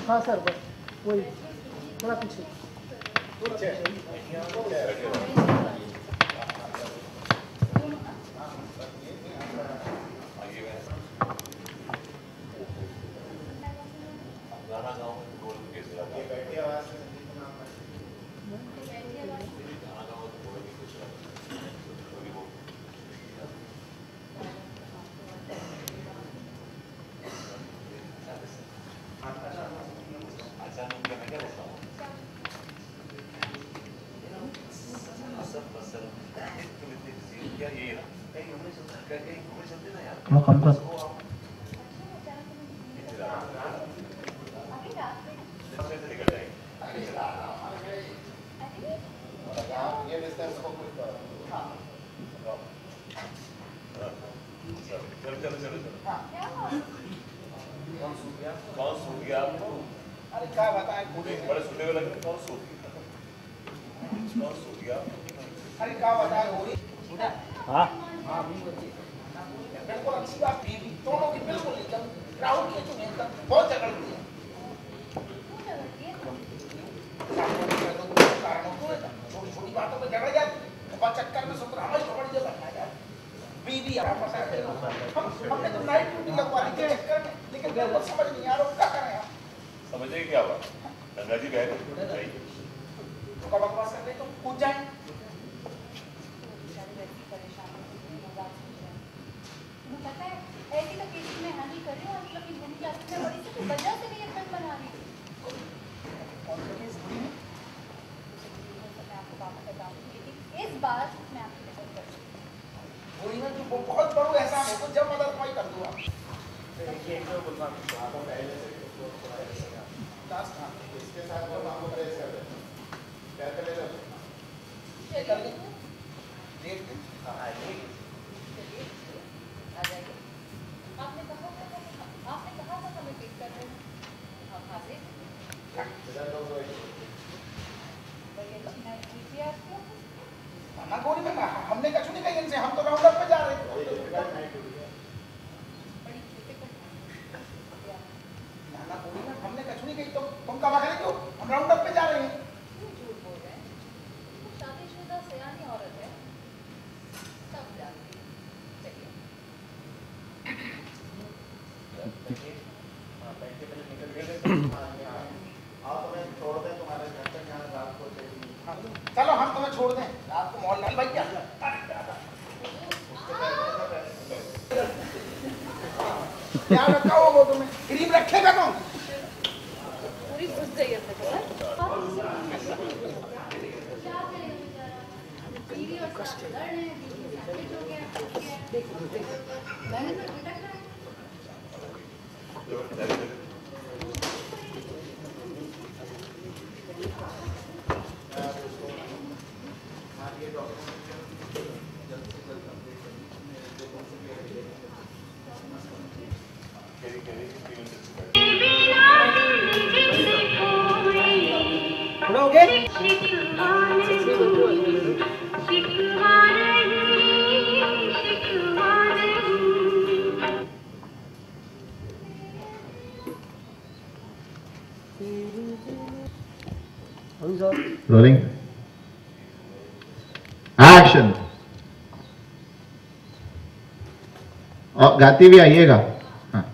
हाँ सर, बस वही थोड़ा पीछे। अरे क्या बताएं, बड़े सुनने में लग रहे कौन सूट गया? अरे क्या बताएं गोरी। हाँ बिल्कुल अच्छी बात बीवी दोनों की बिल्कुल एकदम राहुल की तुम एकदम बहुत झगड़ती है। छोटी छोटी बातों पे झगड़ जाती है, चक्कर में सुपर हमारी बड़ी जगह आ जाए बीवी हमने तो नाइट ड्यूटी लगवा दी थी चक्कर में, लेकिन बिल्कुल समझ नहीं आ रहा क्या करें आप। समझे क्या हुआ? गंगा जी गए तो कब बकवास कर रहे तो कूद जाए। पता है ऐसी तो केस में हानि कर रही हूँ और मतलब कि घूमने जाती है बड़ी से वजह से नहीं अपना बना रही और केस बुरी है मैं आपको बात बताऊंगी लेकिन इस बार मैं आपको लेकर करूँगी बुरी ना जो बहुत बड़ा एहसान है तो जब मदद कोई कर दूंगा। देखिए एक तो बोलना आपको पहले से इसके साथ वो काम करे ऐसे क्या करेगा चलिए देख दें हाँ ये आ जाइए। आपने कहा था हमें पिक कर रहे हैं आप हाजिर बड़ी अच्छी नाइट कीजिए आपको माना गोरी में हमने कछु नहीं कही इनसे, हम तो राउंड अप पे जा रहे थे। नाना गोरी में हमने कछु नहीं कही तो तुम कब करें क्यों? हम राउंड अप पे जा रहे हैं। क्यों झूठ बोल रहे हैं? शादीशुदा सयानी औरत है सब जानती है। चलिए आप हमें छोड़ दें तुम्हारे घर तक यहाँ रात को चलो हम तुम्हें छोड़ दें रात को मॉल नहीं भाई क्या क्या रखा हो वो तुम्हें क्रीम रखेगा कौन? पूरी घुस गई अपने रोलिंग एक्शन। और गाती भी आइएगा। हाँ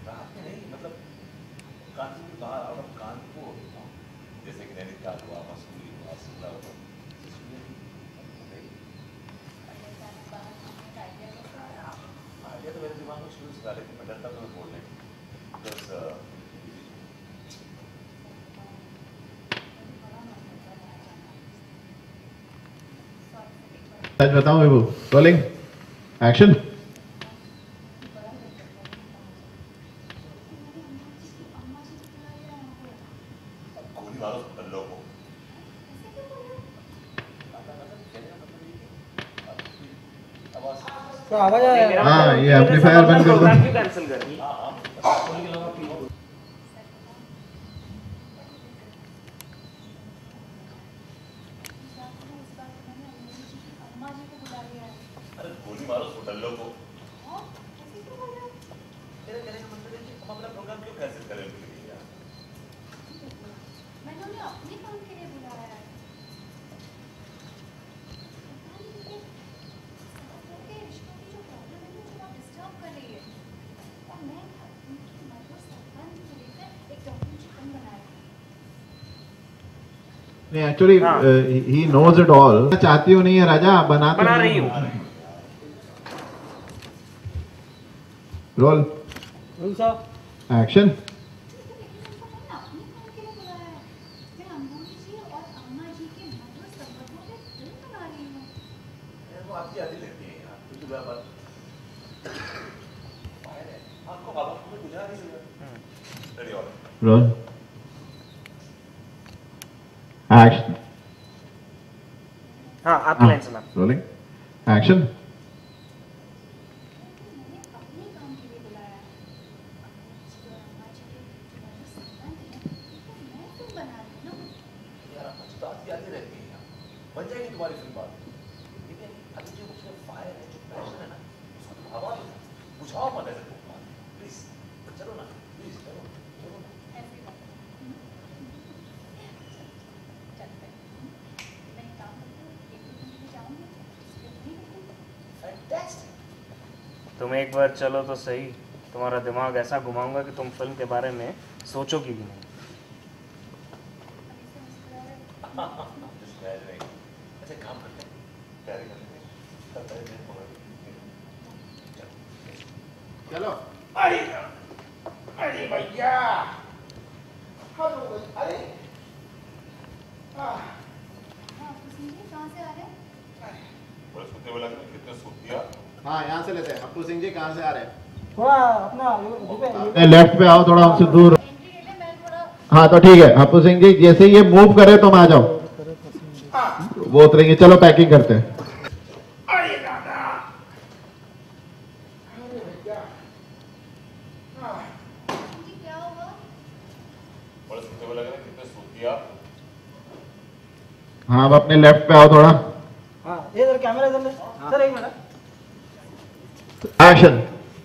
रात में नहीं मतलब आइडिया तो मेरे दिमाग में शुरू से था, लेकिन मैं डरता तो बोलने सच बताऊं विभू, रोलिंग एक्शन। गोली मारो बल्लों को। तो आवाज आ रहा है। हाँ, ये एम्पलीफायर बंद कर दो। क्यों कैंसिल कर? अरे गोली मारो बल्लों को। मेरे कहने का मतलब है कि हम अपना प्रोग्राम क्यों कैंसिल करें उनके लिए यार? मैंने उन्हें अपने काम के लिए बुलाया है। रिश्तों की जो प्रॉब्लम है मुझे बहुत डिस्टर्ब कर रही है और मैं उनकी मधुर संबंध को लेकर एक डॉक्यूमेंट्री बनाया। नहीं, actually he knows it all. चाहती हूँ नहीं है राजा, बना रही हूँ। रोल रोल साहब। एक्शन। अपने काम के लिए बुलाया है। मैं अम्मोनी जी और अम्मा जी के मधुर संबंधों पे फिल्म बना रही हूँ। वो आपकी आदत लगती है यार, कुछ बार बार बाहर है, आपको बाबा को गुजार ही नहीं। रेडी और रोल एक्शन। हाँ, आपकी लाइन सुना। Rolling action. मैंने अपने काम के लिए बुलाया है। अम्मा जी और अम्मा जी के मधुर संबंध हैं, तो मैं फिल्म बना रही हूँ ना। यार आपकी तो आपकी आदत रहती है यार, बन जाएगी तुम्हारी फिल्म बात। लेकिन अभी जो उसमें फायर है, जो पैशन है ना, उसको तुम हवा दो, बुझाओ मत ऐसे प्लीज। चलो ना प्लीज, चलो चलो ना। ऐसे ही बात है। चलते हैं। मैं एक काम करती हूँ, एक दो दिन के लिए जाऊँगी, उसके बाद नहीं करती। फैंटास्टिक। तुम एक बार चलो तो सही, तुम्हारा दिमाग ऐसा घुमाऊंगा कि तुम फिल्म के बारे में सोचोगी भी नहीं। अभी से मुस्कुरा रहे Just imagine. अच्छा काम करते हैं, तैयारी कर लेते हैं, तब तक मैं पकड़ चलो। अरे अरे भैया, हेलो अरे हाँ, कुसुम जी कहाँ से आ रहे हैं? बड़े सुनते हुए लग रहे हैं, कितने सूतिया। हाँ, यहाँ से लेते हैं। अप्पू सिंह जी कहाँ से आ रहे हैं? थोड़ा अपना लेफ्ट पे आओ, थोड़ा हमसे दूर। एंट्री गेट है, मैं थोड़ा हाँ तो ठीक है। अप्पू सिंह जी जैसे ये मूव करे तो आ जाओ, वो उतरेंगे। चलो पैकिंग करते हैं। अरे दादा, अरे भैया, कुसुम जी क्या हुआ? बड़े सुनते हुए लग रहे हैं, कितने सूतिया। हाँ, अब अपने लेफ्ट पे आओ थोड़ा। हाँ, ये इधर कैमरा इधर ले सर, एक मिनट। एक्शन।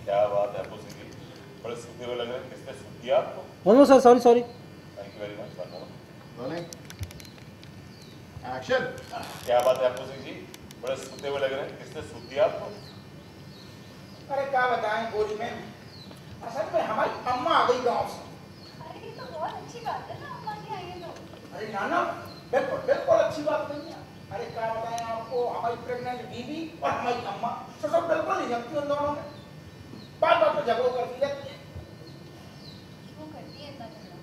क्या बात है आपको सिंह जी, बड़े सुनते हुए लग रहे हैं, कितने सूतिया आपको। One more sir, sorry sorry. Thank you very much. Rolling action. क्या बात है आपको सिंह जी, बड़े सुनते हुए लग रहे हैं, किसने सूतिया आपको। अरे क्या बताएं गोरी में, असल में हमारी अम्मा आ गई गांव से। अरे ये तो बहुत अच्छी बात है ना, अम्मा जी आई है तो। अरे नाना, बिल्कुल बिल्कुल अच्छी बात नहीं है। अरे क्या बताएं आपको, हमारी प्रेग्नेंट बीवी और हमारी अम्मा तो सब बिल्कुल नहीं जमती उन दोनों में। बात बात पर झगड़ो करती रहती है। क्यों करती है इतना झगड़ा?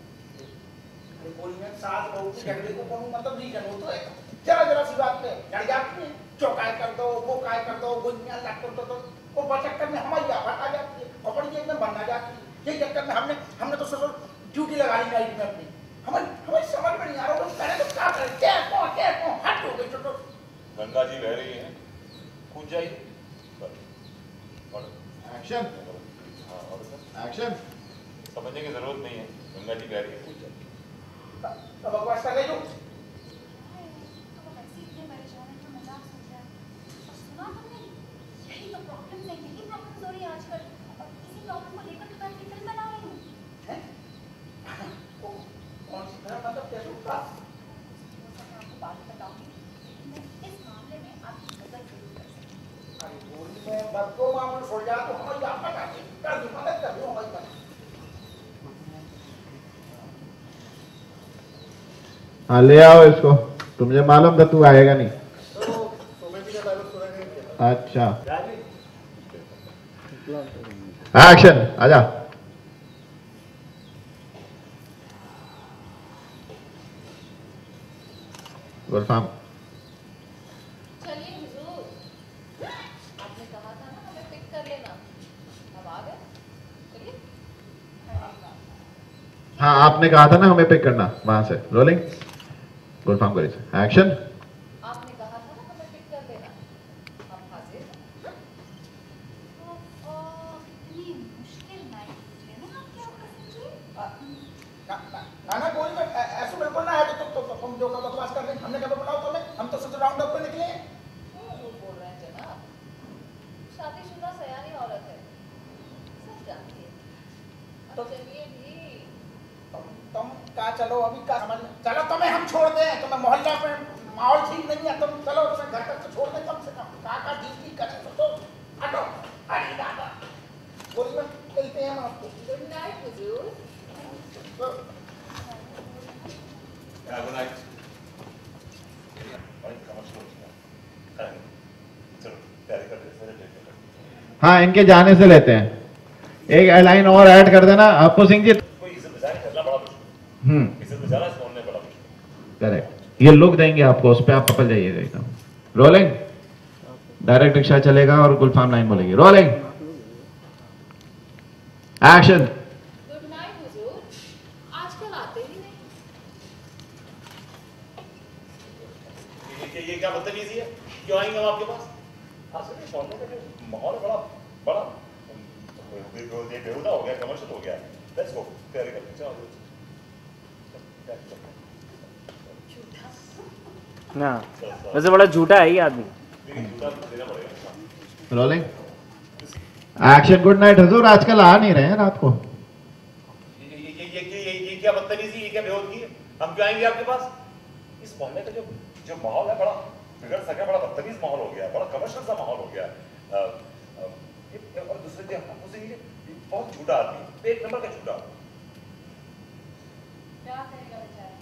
अरे गोरी में सास बहू के झगड़े को कौन मतलब रीजन हो तो है, जरा जरा सी बात पे लड़ जाती है। चौकाय कर दो, वो काय कर दो, गुनिया लग कर दो, वो चक्कर में हमारी आफत आ जाती है, कपड़ी एकदम बंद आ जाती है। यही चक्कर में हमने तो सोचो ड्यूटी लगा ली नाइट में अपनी। हमें समझ में नहीं आ रहा, वो करे तो क्या करे, क्या हट हो गई छोटो। गंगा जी बह रही है, कूद जाइए। एक्शन। हाँ और सर एक्शन। समझने की जरूरत नहीं है, गंगा जी बह रही है, कूद जाइए। तो बकवास कर रही हूँ। तो वो वैसे ही इतने परेशान है, तो मजाक सोच रहा है। और सुना तुमने, यही तो प्रॉब्लम्स है, यही प्रॉब्लम्स हो रही है आजकल। और इसी प्रॉब्लम को लेकर तो मैं अपनी फिल्म बना रही हूँ। हैं? कौन सी तरह मतलब कैसे उठा? वो सब मैं आपको बाद में बताऊंगी, लेकिन मैं इस मामले में आपकी मदद जरूर कर सकती हूँ। अरे गोली में बच्चों मामले छोड़ जा तो हमारी आफत आ गई। कर दो, मदद कर दो हमारी मदद। हाँ, ले आओ इसको। तुझे मालूम था तू आएगा नहीं। अच्छा एक्शन, आजा। गुलफाम, चलिए हुजूर, आपने कहा था ना हमें पिक कर लेना, अब आ गए। चलिए। हाँ आपने कहा था ना हमें पिक करना, वहां से रोलिंग। गुलफाम करी से एक्शन। आपने कहा था ना हमें पिक कर लेना, हम हाजिर हैं। इतनी मुश्किल नाइट है ना आप क्या कर सकते ना गोली में ऐसे बिल्कुल ना है तो तुम जो बकवास कर रहे हैं, हमने कब बुलाओ तुम्हें? हम तो सिर्फ राउंड अप पे निकले हैं। झूठ बोल रहे हैं जनाब, शादीशुदा सयानी औरत है, सब जानती है। अब चलिए भी। तुम का चलो अभी का समझ में चलो, तुम्हें हम छोड़ दें, तुम्हें मोहल्ला में माहौल ठीक नहीं है, तुम चलो अपने घर तक तो छोड़ दें कम से कम। का ठीक करें तो हटो। अरे दादा गोली में मिलते हैं हम आपको। गुड नाइट हुजूर। Good night. भाई कमर्शियल हो गया। चलो तैयारी कर लेते हैं। हाँ इनके जाने से लेते हैं, एक लाइन और ऐड कर देना आपको सिंह जी। कोई इज्जत बजाय करना बड़ा मुश्किल, इज्जत बजाना सुनने बड़ा मुश्किल। करेक्ट, ये लुक देंगे आपको, उस पर आप पकड़ जाइएगा एकदम। रोलिंग, डायरेक्ट रिक्शा चलेगा और गुलफाम लाइन बोलेगी। Rolling action. गुड नाइट हुजूर, आजकल आते ही नहीं। ये क्या बदतमीजी है? क्यों आएंगे हम आपके पास? असल में मोहल्ले का जो माहौल है बड़ा बड़ा बेहुदा हो गया, कमर्शियल हो गया। लेट्स गो, तैयारी करते हैं। चलो ना वैसे बड़ा झूठा है ये आदमी। देना पड़ेगा। Rolling action. गुड नाइट हजूर, आजकल आ नहीं रहे हैं रात को। ये क्या बदतमीजी, ये क्या बेहूदगी है? हम क्यों आएंगे आपके पास? इस मोहल्ले का जो माहौल है बड़ा बिगड़ सका, बड़ा बदतमीज माहौल हो गया, बड़ा कमर्शियल सा माहौल हो गया। और दूसरे दिन हमसे ये बहुत झूठा आदमी, एक नंबर का झूठा। क्या करेगा बेचारा,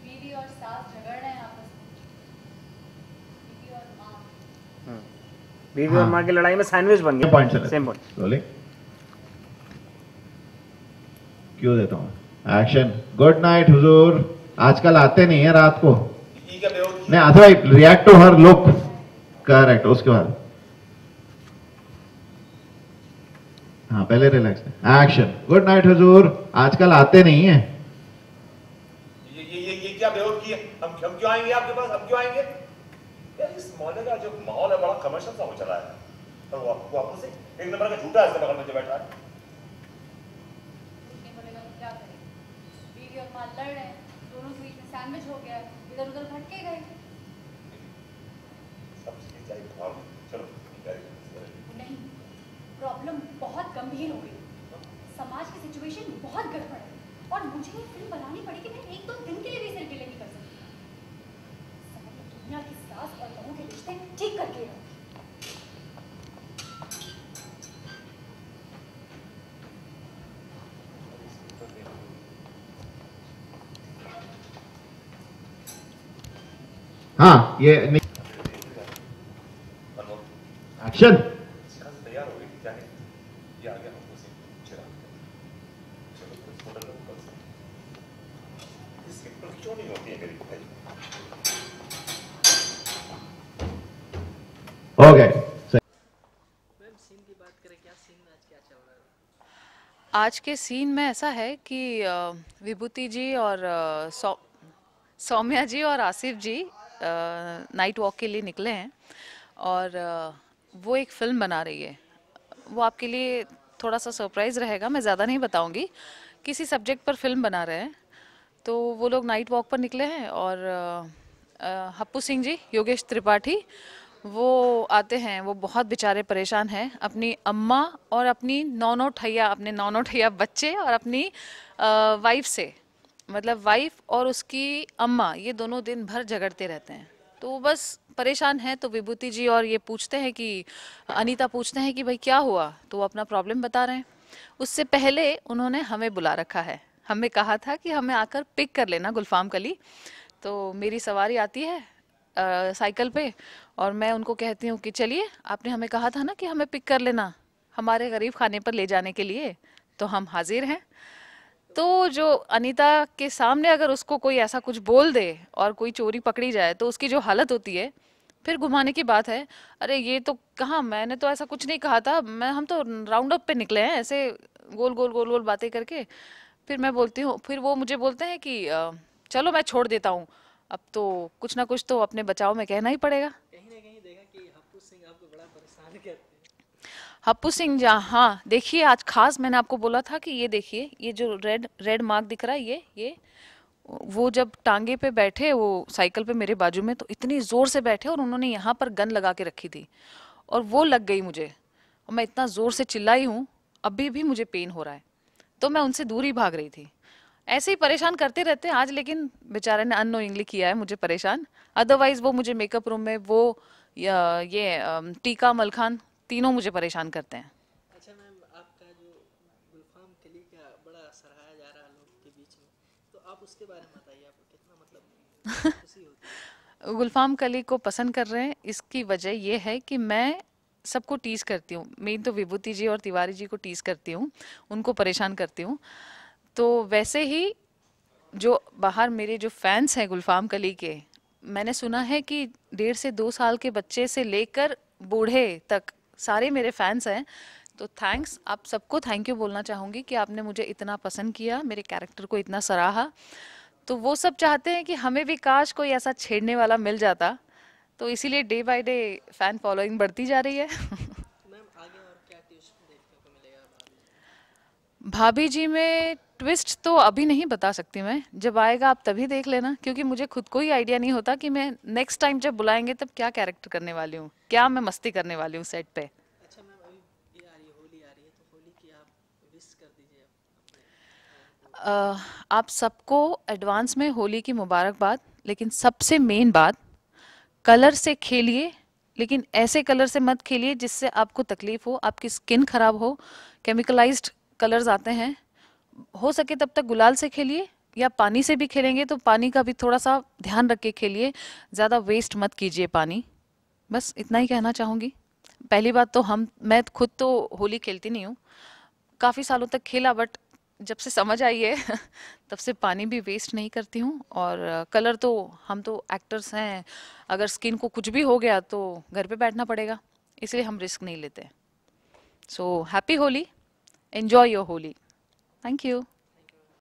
बीवी और सास झगड़ रहे हैं आपस में, बीवी और माँ। बीवी और माँ की लड़ाई में सैंडविच बन गया। पॉइंट से सेम पॉइंट। रोलिंग क्यों देता हूँ एक्शन। गुड नाइट हुजूर, आजकल आते नहीं है रात को। ये क्या बेहूदगी? नहीं अथवा react to her look. Correct, उसके बाद हाँ पहले रिलैक्स एक्शन। गुड नाइट हुजूर, आजकल आते नहीं है। ये क्या बेहूदगी है? हम क्यों आएंगे आपके पास? हम क्यों आएंगे? यार इस मोहल्ले का जो माहौल है बड़ा कमर्शियल सा हो चला है, और वो आपको से एक नंबर का झूठा है बगल में जो बैठा है। नहीं बोलेगा तो क्या करें, बीवी और माँ लड़ रहे हैं, दोनों के बीच में सैंडविच हो गया है, इधर उधर भटके गए। सब चीजें चाहिए भाव। चलो तैयारी करते हैं। नहीं, प्रॉब्लम बहुत गंभीर हो गई, समाज की सिचुएशन बहुत गड़बड़ है और मुझे ये फिल्म बनानी पड़ेगी। मैं एक दो दिन के लिए भी इसे डिले नहीं कर सकती। सारी दुनिया की सास और बहू के रिश्ते ठीक करके रहो। हाँ ये एक्शन। तैयार हो गई थी जाने, ये आ गया हमको से चिराग। चलो कुछ होटल में कल से इस सिंपल क्यों नहीं होती है मेरी भाई? हो गए। आज के सीन में ऐसा है कि विभूति जी और सौम्या जी और आसिफ जी नाइट वॉक के लिए निकले हैं और वो एक फ़िल्म बना रही है। वो आपके लिए थोड़ा सा सरप्राइज़ रहेगा, मैं ज़्यादा नहीं बताऊंगी। किसी सब्जेक्ट पर फिल्म बना रहे हैं, तो वो लोग नाइट वॉक पर निकले हैं और हप्पू सिंह जी, योगेश त्रिपाठी, वो आते हैं। वो बहुत बेचारे परेशान हैं अपनी अम्मा और अपनी नौ ठैया बच्चे और अपनी वाइफ से। मतलब वाइफ और उसकी अम्मा, ये दोनों दिन भर झगड़ते रहते हैं, तो वो बस परेशान है। तो विभूति जी और ये पूछते हैं कि अनीता पूछते हैं कि भाई क्या हुआ, तो वो अपना प्रॉब्लम बता रहे हैं। उससे पहले उन्होंने हमें बुला रखा है, हमें कहा था कि हमें आकर पिक कर लेना गुलफाम कली। तो मेरी सवारी आती है साइकिल पे, और मैं उनको कहती हूँ कि चलिए, आपने हमें कहा था ना कि हमें पिक कर लेना हमारे गरीब खाने पर ले जाने के लिए, तो हम हाजिर हैं। तो जो अनीता के सामने अगर उसको कोई ऐसा कुछ बोल दे और कोई चोरी पकड़ी जाए तो उसकी जो हालत होती है, फिर घुमाने की बात है, अरे ये तो कहाँ, मैंने तो ऐसा कुछ नहीं कहा था, हम तो राउंड अप पे निकले हैं ऐसे गोल गोल गोल गोल बातें करके। फिर मैं बोलती हूँ, फिर वो मुझे बोलते हैं कि चलो मैं छोड़ देता हूँ, अब तो कुछ ना कुछ तो अपने बचाव में कहना ही पड़ेगा। कहीं ना कहीं देखा कि हप्पू सिंह आपको बड़ा परेशान करते हैं। हप्पू सिंह जहाँ, हाँ देखिए, आज खास मैंने आपको बोला था कि ये देखिए, ये जो रेड रेड मार्क दिख रहा है, ये वो जब टांगे पे बैठे वो साइकिल पे मेरे बाजू में, तो इतनी जोर से बैठे और उन्होंने यहाँ पर गन लगा के रखी थी और वो लग गई मुझे, और मैं इतना जोर से चिल्लाई हूँ, अभी भी मुझे पेन हो रहा है। तो मैं उनसे दूर ही भाग रही थी। ऐसे ही परेशान करते रहते हैं आज, लेकिन बेचारे ने अननोइंगली किया है मुझे परेशान। अदरवाइज वो मुझे मेकअप रूम में वो टीका मलखान तीनों मुझे परेशान करते हैं। अच्छा मैम, आपका जो गुलफाम कली का बड़ा सराहा जा रहा है लोग के बीच में, तो आप उसके बारे में बताइए, आपको कितना मतलब खुशी होती है? गुलफाम कली को पसंद कर रहे हैं, इसकी वजह ये है कि मैं सबको टीज करती हूँ। मेन तो विभूति जी और तिवारी जी को टीज करती हूँ, उनको परेशान करती हूँ। तो वैसे ही जो बाहर मेरे जो फैंस हैं गुलफाम कली के, मैंने सुना है कि 1.5 से 2 साल के बच्चे से लेकर बूढ़े तक सारे मेरे फैंस हैं। तो थैंक्स, आप सबको थैंक यू बोलना चाहूँगी कि आपने मुझे इतना पसंद किया, मेरे कैरेक्टर को इतना सराहा। तो वो सब चाहते हैं कि हमें भी काश कोई ऐसा छेड़ने वाला मिल जाता, तो इसीलिए day by day fan following बढ़ती जा रही है। मैम आगे और क्या ट्विस्ट देखने को मिलेगा भाभी जी में ट्विस्ट तो अभी नहीं बता सकती मैं, जब आएगा आप तभी देख लेना, क्योंकि मुझे खुद को ही आइडिया नहीं होता कि मैं नेक्स्ट टाइम जब बुलाएंगे तब क्या कैरेक्टर करने वाली हूँ, क्या मैं मस्ती करने वाली हूँ सेट पे। अच्छा मैम, अभी ये आ रही है, होली आ रही है, तो होली की आप विश कर दीजिए अपने। आप सबको एडवांस में होली की मुबारकबाद। लेकिन सबसे मेन बात, कलर से खेलिए, लेकिन ऐसे कलर से मत खेलिए जिससे आपको तकलीफ हो, आपकी स्किन खराब हो। केमिकलाइज्ड कलर्स आते हैं, हो सके तब तक गुलाल से खेलिए, या पानी से भी खेलेंगे तो पानी का भी थोड़ा सा ध्यान रख के खेलिए, ज़्यादा वेस्ट मत कीजिए पानी। बस इतना ही कहना चाहूँगी। पहली बात तो मैं खुद तो होली खेलती नहीं हूँ, काफ़ी सालों तक खेला, बट जब से समझ आई है तब से पानी भी वेस्ट नहीं करती हूँ। और कलर तो हम तो एक्टर्स हैं, अगर स्किन को कुछ भी हो गया तो घर पे बैठना पड़ेगा, इसलिए हम रिस्क नहीं लेते। So happy Holi, enjoy your Holi. Thank you.